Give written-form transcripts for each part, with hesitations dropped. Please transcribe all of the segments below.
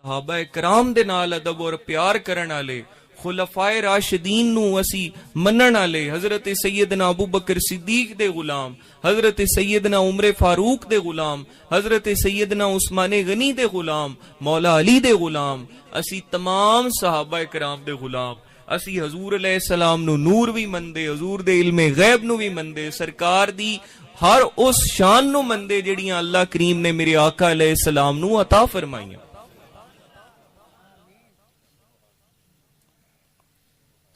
सहाबा कराम दे नाल अदब और प्यार करन वाले, खुलफाए राशिदीन नू असी मनन वाले, हजरत सैयदना अबू बकर सिद्दीक दे गुलाम, हजरत सैयदना उमर फारूक दे गुलाम, हजरत सैयदना उस्मान गनी दे गुलाम, मौला अली दे गुलाम, असी तमाम सहाबा कराम दे गुलाम, असी हजूर अलैहिस्सलाम नू नूर भी मनदे, हजूर दे इल्मे गैब नू भी मनदे, सरकार दी हर उस शान नू मनदे जिहड़ियां अल्लाह करीम ने मेरे आका अलैहिस्सलाम नू अता फरमाइयां।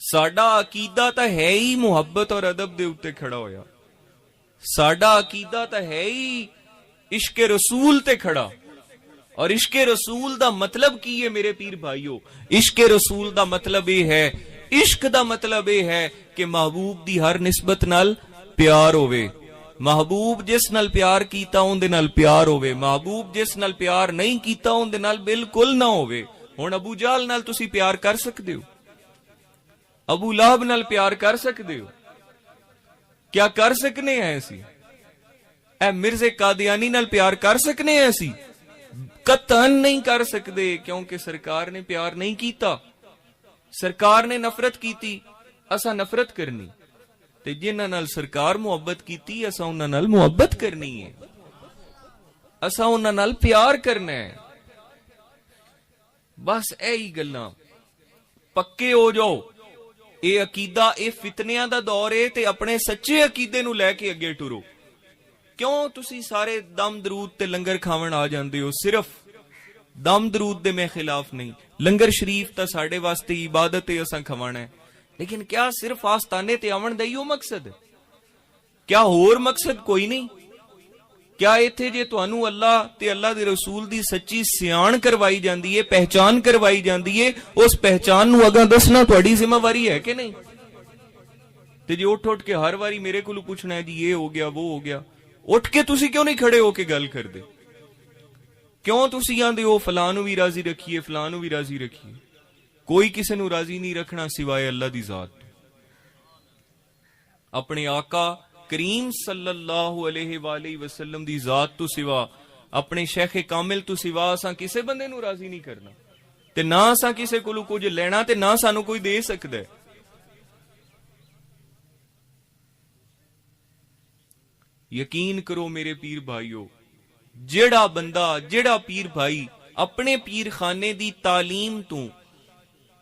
साडा अकीदा तां है ही मुहब्बत और अदब दे उत्ते खड़ा होया, साडा अकीदा तां है ही इश्के रसूल ते खड़ा। और इश्के रसूल दा मतलब की है मेरे पीर भाइयों? इश्के रसूल दा मतलब यह है, इश्क दा मतलब यह है कि महबूब दी हर निस्बत नाल प्यार होवे, महबूब जिस नाल प्यार कीता उहदे नाल प्यार होवे, महबूब जिस नाल प्यार नहीं कीता उहदे नाल बिल्कुल ना होवे। हुण अबू जहल नाल तुसी प्यार कर सकदे हो? अबू लहब नाल प्यार कर सकते हो? क्या कर सकने हैं असी? ए मिर्जे कादियानी नाल प्यार कर सकने हैं असी? कतन नहीं कर सकते, क्योंकि सरकार ने प्यार नहीं कीता, सरकार ने नफरत कीती, असा नफरत करनी। ते जिन्हां नाल सरकार मुहब्बत कीती असा उन्हां नाल मुहब्बत करनी है, असा उन्हां नाल प्यार करना है। बस यही गल्लां पक्के हो जाओ। ये अकीदा ये फितनियां दा दौर है, ते अपने सच्चे अकीदे नू लैके अगे टुरो। क्यों तुसी सारे दम दरूद ते लंगर खावन आ जांदे हो? सिर्फ दम दरूद दे मैं खिलाफ नहीं, लंगर शरीफ तां साडे वास्ते इबादत है, असां खवाना है। लेकिन क्या सिर्फ आस्ताने ते आवन दा इहो मकसद है? क्या होर मकसद कोई नहीं? क्या इत्थे जे तुहानू अल्लाह ते अल्लाह दे रसूल दी सच्ची सियाण करवाई जांदी है, पहचान करवाई जांदी है, उस पहचान नू अगां दसना तुहाडी जिम्मेवारी है कि नहीं? ते जे उठ उठ के हर वारी मेरे कोलों पुछना है जी ये हो गया वो हो गया, उठ के तुसी क्यों नहीं खड़े होके गल करदे? क्यों तुसी आंदे हो फलां नू भी राजी रखिए, फलां नू भी राजी रखिए? कोई किसी नू राजी नहीं रखना सिवाय अल्लाह दी जात। अपने आका करीम सल्लल्लाहु अलैहि वसल्लम दी जात तो सिवा, अपने शेख कामिल तो सिवा असां किसे बंदे नू राजी नहीं करना, ते ना असां किसे कोलों कुछ लेना, ते ना सानू कोई दे सकदा है। यकीन करो मेरे पीर भाइयों, जेड़ा बंदा, जेड़ा पीर भाई अपने पीर खाने दी तालीम तू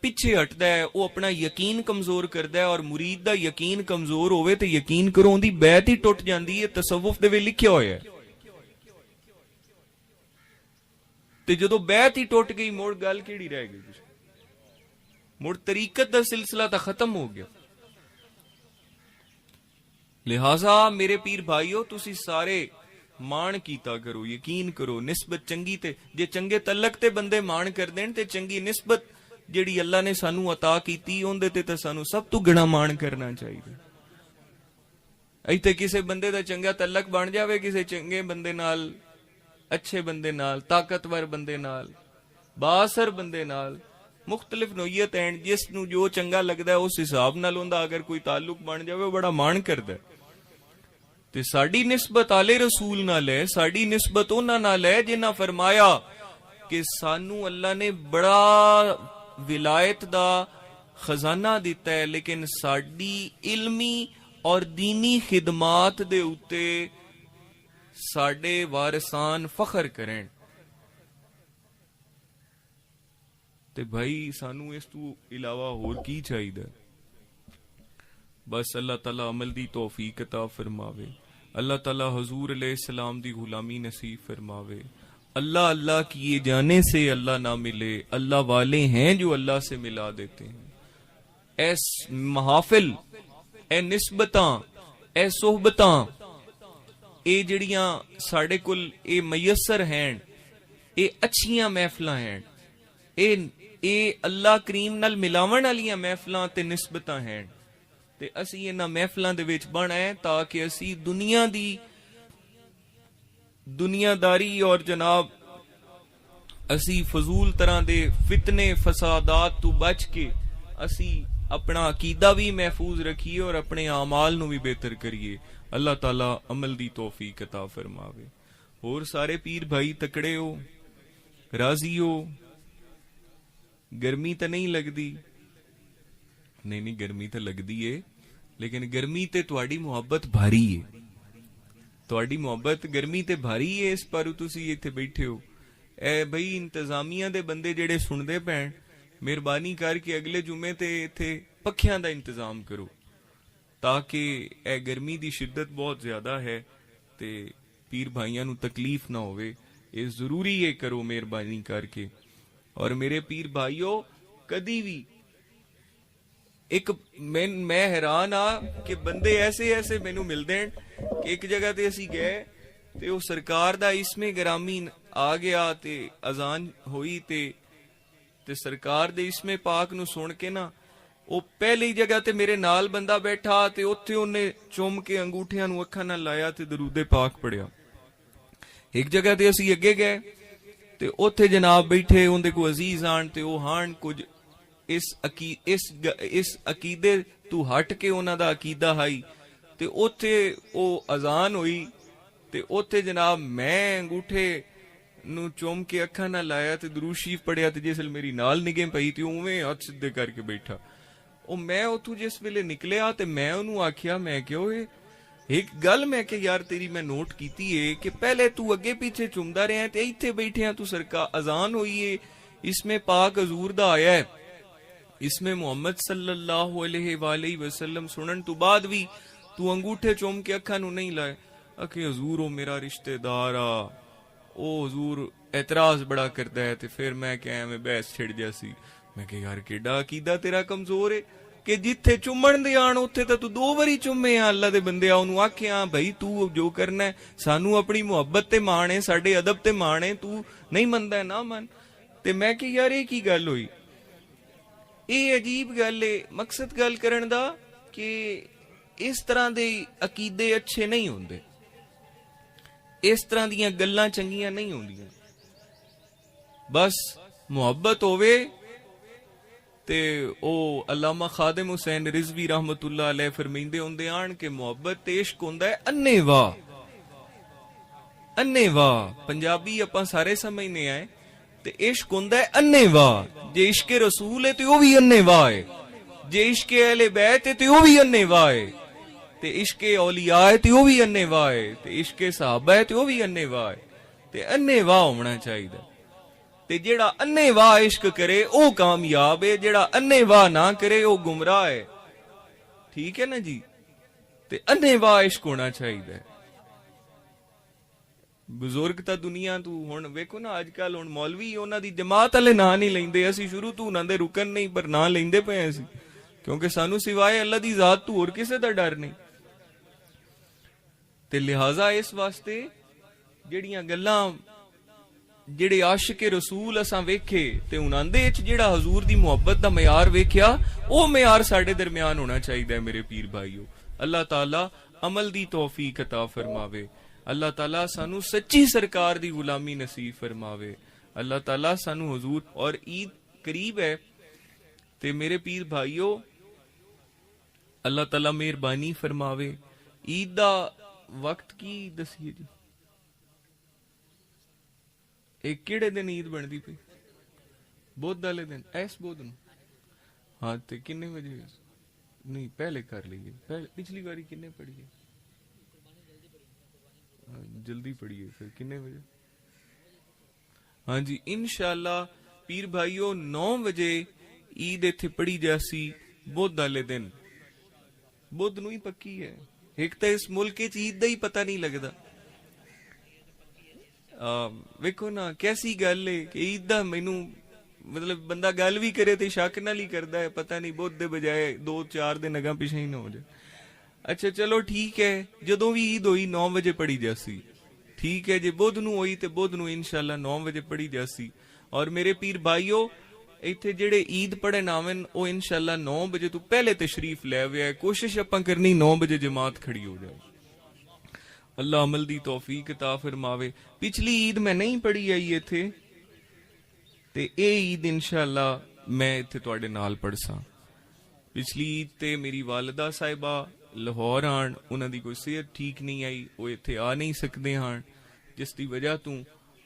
पिछे हटदा है, वो अपना यकीन कमजोर करदा है। और मुरीद दा यकीन कमजोर होवे ते यकीन करो उहदी बैत ही टुट जांदी है। तसव्वुफ दे विच लिखिया होया है, ते जदों बैत ही टुट गई मुड़ गल किहड़ी रह गई? मुड़ तरीकत दा सिलसिला तां खत्म हो गया। लिहाजा मेरे पीर भाइयों, तुसी सारे मान कीता करो, यकीन करो। निस्बत चंगी ते जे चंगे तलक ते बंदे मान कर देन, ते चंगी निस्बत जिहड़ी अल्लाह ने सानू अता कीती उहदे ते तां सानू सब तो गणा मान करना चाहिए। इत्थे किसे बंदे दा चंगा तलक बन जावे, किसे चंगे बंदे नाल, अच्छे बंदे नाल, ताकतवर बंदे नाल, बाअसर बंदे नाल, मुख्तलिफ नोयत है, जिसनू जो चंगा लगदा है उस हिसाब नाल उहदा अगर कोई ताल्लुक बन जावे वो बड़ा मान करदा है। ते साडी निस्बत आले रसूल नाल है, साडी निस्बत उन्हां नाल है जिन्हां फरमाया कि सानू अल्लाह ने बड़ा विलायत दा खजाना दिता है, लेकिन साडी इल्मी और दीनी खिदमात दे उत्ते साडे वारिसान फखर करें। ते भाई सानू इस तू इलावा होर की चाहिए? बस अल्लाह ताला अमल दी तौफीक अता फरमावे, अल्लाह ताला हुजूर अलैहिस्सलाम दी गुलामी नसीब फरमावे। अल्लाह अल्लाह किए जाने से अल्लाह ना मिले, अल्लाह वाले हैं जो अल्लाह से मिला देते हैं। ऐस महाफिल, ए निस्बतां, ए सोहबतां, ए जड़ियां साडे कुल ए मयसर हैं, ए अच्छियां महफिलां हैं, ए अल्लाह करीम नाल मिलावन वालियां महफिलां ते निस्बतां हैं। ते असी इन्हां महफिलां दे विच बण आए ताकि असी दुनिया दी दुनियादारी और जनाब असी फजूल तरह दे फितने फसादात तो बच के असी अपना अकीदा भी महफूज रखिए और अपने आमाल नू भी बेहतर करिए। अल्लाह ताला अमल दी तौफीक अता फरमावे। और सारे पीर भाई तकड़े हो, राजी हो, गर्मी तो नहीं लगती, नहीं नहीं गर्मी तो लगती है, लेकिन गर्मी ते तुहाडी मुहब्बत भारी है, तुहाडी मुहब्बत गर्मी ते भारी है। इस पर तुसी इत्थे बैठे हो, ए बई इंतजामिया दे बंदे जेड़े सुनदे पैण, मेहरबानी करके अगले जुमे ते इत्थे पक्खियां दा इंतजाम करो, ताकि ए गर्मी दी शिद्दत बहुत ज्यादा है ते पीर भाइयां नू तकलीफ ना होवे। ये जरूरी है, करो मेहरबानी करके। और मेरे पीर भाइयों, कदी भी एक मैं हैरान आ कि बंदे ऐसे ऐसे मैनू मिलते हैं कि एक जगह ते असी गए ते वो सरकार दा इसमें ग्रामी आ गया ते अजान हुई ते सरकार दे इसमें पाक नू सुन के ना, वो पहली जगह ते मेरे नाल बंदा बैठा ते उत्थे उन्हें चुम के अंगूठियां नू अखां नाल लाया ते दरूदे पाक पढ़िया। एक जगह ते असी अगे गए ते उत्थे जनाब बैठे उनदे को अजीज आन ते वो हान कुछ इस अकीदे तू हट के उन्हां दा अकीदा हाई ते उत्थे ओ अजान हुई ते उत्थे जनाब मैं अंगूठे नू चुम के अखां नाल लाया ते दुरूद शरीफ पढ़िया ते जिसल मेरी नाल निगे पई ते उवें हथ सिद्धे करके बैठा। ओ मैं उथों जिस वेले निकलिया ते मैं उन्होंने आखिया, मैं क्यों एक गल मैं कि यार तेरी मैं नोट कीती है कि पहले तू अगे पीछे चुमदा रहा ते इत्थे बैठे तू सरकार अजान हुई है, इसमें पाक हजूर दा आया है, इसमें मोहम्मद सल्लल्लाहु अलैहि वसल्लम सुनन तो बाद भी तू अंगूठे चुम के अखा नू नहीं लाए। आखे हजूर ओ मेरा रिश्तेदार आ, ओ हजूर एतराज बड़ा करता है। ते फिर मैं क्या मैं बहस छिड़ जैसी, मैं कि यार केडा अकीदा तेरा कमजोर है कि जिथे चुमन दे आण उत्थे तो तू 2 बारी चुमे आ। अल्लाह दे बंदे ओनू आखिया भाई तू जो करना है, सानू अपनी मुहब्बत ते मान है, साडे अदब ते मान है, तू नहीं मनदा है ना मन। ते मैं कि यार ये की गल हुई, ये अजीब गल है। मकसद गल करन दा कि इस तरह दे अकीदे अच्छे नहीं होंदे, इस तरह दीयां गल्लां चंगियां नहीं होंदियां। बस मुहब्बत होवे ते ओ अल्लामा खादिम हुसैन रिजवी रहमतुल्लाह अलैह फरमाइंदे होंदे आन कि मुहब्बत ते इश्क होंदा है अन्नेवाह, अन्नेवाह। पंजाबी आपां सारे समझने आए ते इश्क होंदा है अन्नेवाह। जे इश्के रसूल है ते ओ भी अन्नेवाह है, जे इश्के अहले बैत है ते ओ भी अन्नेवाह है, ते इश्के औलिया है ते ओ भी अन्नेवाह है, ते इश्के सहाबा है ते ओ भी अन्नेवाह है। ते अन्नेवाह होना चाहिए। ते जेड़ा अन्नेवाह इश्क करे ओ कामयाब है, जेड़ा अन्नेवाह ना करे ओ गुमराह है। ठीक है ना जी। ते अन्नेवाह इश्क होना चाहिए। बुजुर्ग तां दुनिया तू हुण वेखो ना, अजकल हुण मौलवी उन्हां दी जमात वाले ना नहीं लैंदे, असी शुरू तो उन्हां दे रुकन नहीं पर ना लैंदे पे असी, क्योंकि सानू सिवाय अल्लाह दी जात तू होर किसे दा डर नहीं। ते लिहाजा इस वास्ते जेड़ियां गल्लां जेड़े आशिक रसूल असां वेखे ते उन्हां दे विच जेड़ा हजूर दी मुहब्बत दा मयार वेख्या, ओ मयार साडे दरमियान होना चाहिए। मेरे पीर भाईओ, अल्लाह ताला अमल दी तौफीक अता फरमावे, अल्लाह ताला सानू सच्ची सरकार दी गुलामी नसीब फरमावे, अल्लाह ताला सानू हजूर। और ईद करीब है ते मेरे पीर भाईओ अल्लाह ताला मेहरबानी फरमावे। ईद दा वक्त की दसिए जी, एक केड़े दिन ईद बनती पई? बुध वाले दिन, इस बुध नूं। हाँ ते किन्ने बजे? नहीं पहले कर लीजिए, पिछली बारी किन्ने पढ़िए? जल्दी पढ़िए, फिर किन्ने बजे? हाँ जी इंशाअल्लाह पीर भाईओ 9 बजे ईद इत्थे पढ़ी जासी बुध वाले दिन। बुध नूं ही पक्की है। एक तो इस मुल्क च ईद दा ही पता नहीं लगता। वेखो ना कैसी गल है कि ईद दा मैनू मतलब बंदा गल भी करे तो शक नाल ही करता है, पता नहीं बुध दे बजाय 2-4 दिन अगा पिछे ही ना हो जाए। अच्छा चलो ठीक है, जदों भी ईद होई 9 बजे पढ़ी जासी। ठीक है, जे बुध नूं होई ते बुध नूं इंशाअल्लाह 9 बजे पढ़ी जासी। और मेरे पीर भाईओ इत्थे जेड़े ईद पढ़न आवन ओ इंशाअल्लाह 9 बजे तो पहले तशरीफ ले आवे। कोशिश आपां करनी 9 बजे जमात खड़ी हो जाए। अल्लाह अमल दी तौफीक अता फरमावे। पिछली ईद मैं नहीं पढ़ी आई इत्थे ते ए ईद इंशाअल्लाह मैं इत्थे तुहाडे नाल पढ़सा। पिछली ईद ते मेरी वालिदा साहिबा लाहौर आन, उन्हां दी कोई सेहत ठीक नहीं आई, वो इत्थे आ नहीं सकदे हन, जिस दी वजह तो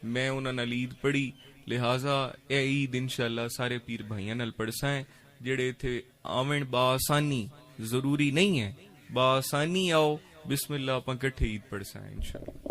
मैं उन्हां नाल ईद पढ़ी लिहाजा यह ईद इंशाअल्लाह सारे पीर भाइयों नाल पढ़सा है जेड़े इत्थे आवन बासानी, जरूरी नहीं है बासानी आओ, बिस्मिल्लाह आपां इकट्ठे ईद पढ़सा है इंशाअल्लाह।